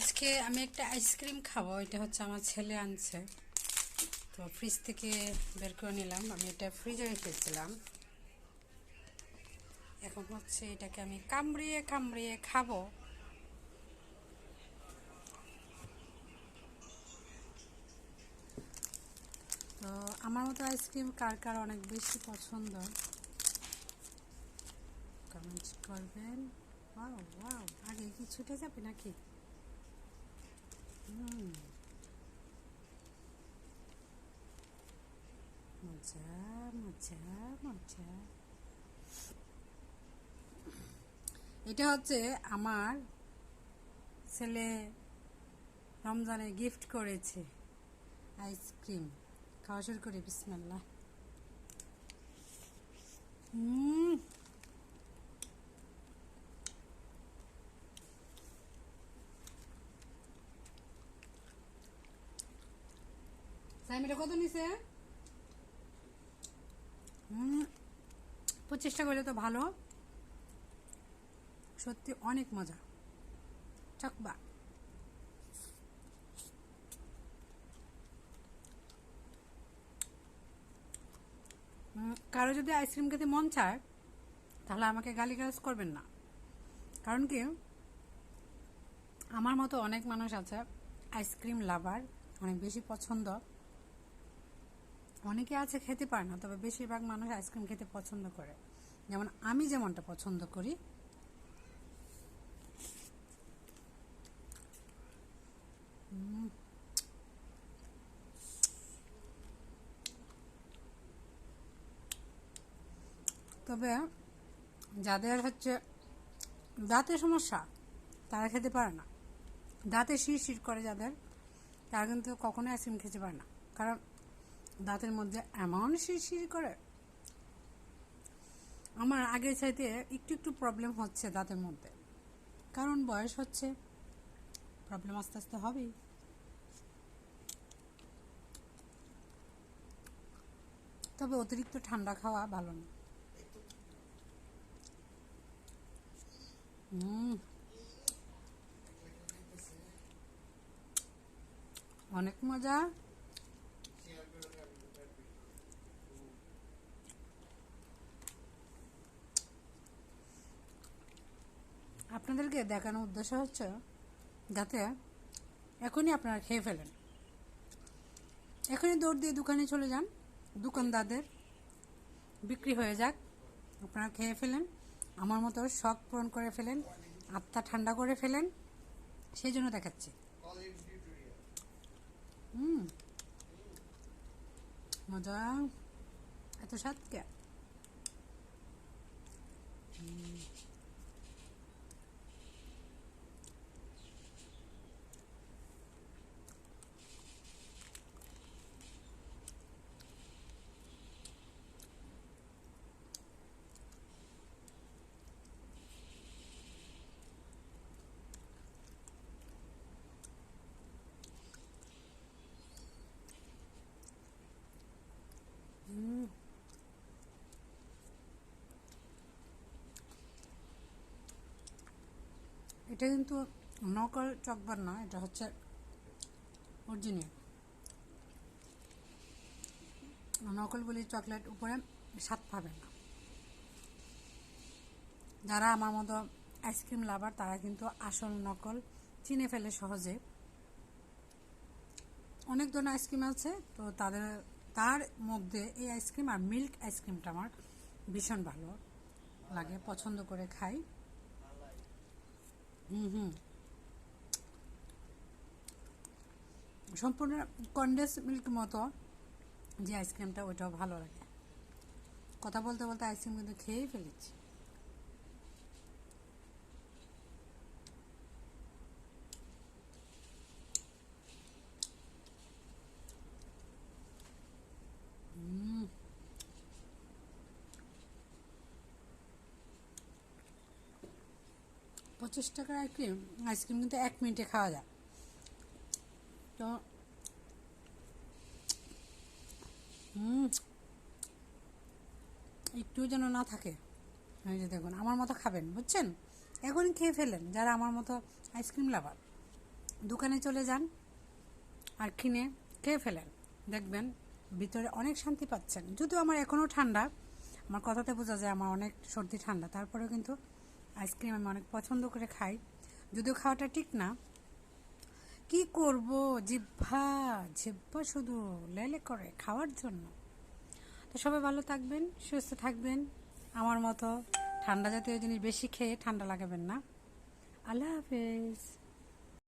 আজকে আমি একটা আইসক্রিম খাবো। এটা হচ্ছে আমার ছেলে আনছে, তো ফ্রিজ থেকে বের করে নিলাম। আমি এটা ফ্রিজে রেখেছিলাম। এখন হচ্ছে এটাকে আমি কামড়িয়ে কামড়িয়ে খাবো। তো আমার মতো আইসক্রিম কার কার অনেক বেশি পছন্দ কমেন্ট করবেন। ওয়াও ওয়াও, আগে কি ছুটে যাবে নাকি? মজা মজা মজা। এটা হচ্ছে আমার ছেলে রমজানে গিফট করেছে আইসক্রিম। খাওয়া শুরু করি, বিসমিল্লাহ। সাইমিটা কত নিছে? 25 টাকা করলে তো ভালো, সত্যি অনেক মজা। চাকবা। কারো যদি আইসক্রিম খেতে মন চায় তাহলে আমাকে গালিগালাজ করবেন না, কারণ কি আমার মতো অনেক মানুষ আছে আইসক্রিম লাভার, অনেক বেশি পছন্দ। অনেকে আছে খেতে পারে না, তবে বেশিরভাগ মানুষ আইসক্রিম খেতে পছন্দ করে, যেমন আমি যেমনটা পছন্দ করি। তবে যাদের হচ্ছে দাঁতের সমস্যা তারা খেতে পারে না, দাঁতে শিরশির করে যাদের, তারা কিন্তু কখনোই আইসক্রিম খেতে পারে না, কারণ দাঁতের মধ্যে এমন শিরশির করে। আমার আগের চাইতে একটু একটু প্রবলেম হচ্ছে দাঁতের মধ্যে, কারণ বয়স হচ্ছে, প্রবলেম আস্তে আস্তে হবেই। তবে অতিরিক্ত ঠান্ডা খাওয়া ভালো না। অনেক মজা। আপনাদেরকে দেখানোর উদ্দেশ্য হচ্ছে যাতে এখনই আপনারা খেয়ে ফেলেন, এখনই দৌড় দিয়ে দোকানে চলে যান, দোকানদারদের বিক্রি হয়ে যাক, আপনারা খেয়ে ফেলেন, আমার মতো শখ পূরণ করে ফেলেন, আত্মা ঠান্ডা করে ফেলেন, সেই জন্য দেখাচ্ছি। মজা, এত স্বাদ কে? এটা কিন্তু নকল চকবার না, এটা হচ্ছে অরিজিনাল। নকলগুলি চকলেট উপরে স্বাদ পাবে না। যারা আমার মতো আইসক্রিম লাভার তারা কিন্তু আসল নকল চিনে ফেলে সহজে। অনেক ধরনের আইসক্রিম আছে, তো তার মধ্যে এই আইসক্রিম আর মিল্ক আইসক্রিমটা আমার ভীষণ ভালো লাগে, পছন্দ করে খাই। সম্পূর্ণ কনডেন্স মিল্ক মতো যে আইসক্রিমটা, ওইটাও ভালো লাগে। কথা বলতে বলতে আইসক্রিম কিন্তু খেয়েই ফেলেছি। $25 আইসক্রিম আইসক্রিম কিন্তু 1 মিনিটে খাওয়া যায়। তো একটু যেন না থাকে। এই যে দেখুন, আমার মতো খাবেন, বুঝছেন? এখনই খেয়ে ফেলেন যারা আমার মতো আইসক্রিম লাভার। দোকানে চলে যান আর কিনে খেয়ে ফেলেন, দেখবেন ভিতরে অনেক শান্তি পাচ্ছেন। যদিও আমার এখনও ঠান্ডা, আমার কথাতে বোঝা যায় আমার অনেক সর্দি ঠান্ডা, তারপরেও কিন্তু আইসক্রিম আমি অনেক পছন্দ করে খাই। যদিও খাওয়াটা ঠিক না, কি করব, জিহ্বা জিহ্বা শুধু লেলে করে খাওয়ার জন্য। তো সবাই ভালো থাকবেন, সুস্থ থাকবেন। আমার মতো ঠান্ডা জাতীয় জিনিস বেশি খেয়ে ঠান্ডা লাগাবেন না। আল্লাহ হাফেজ।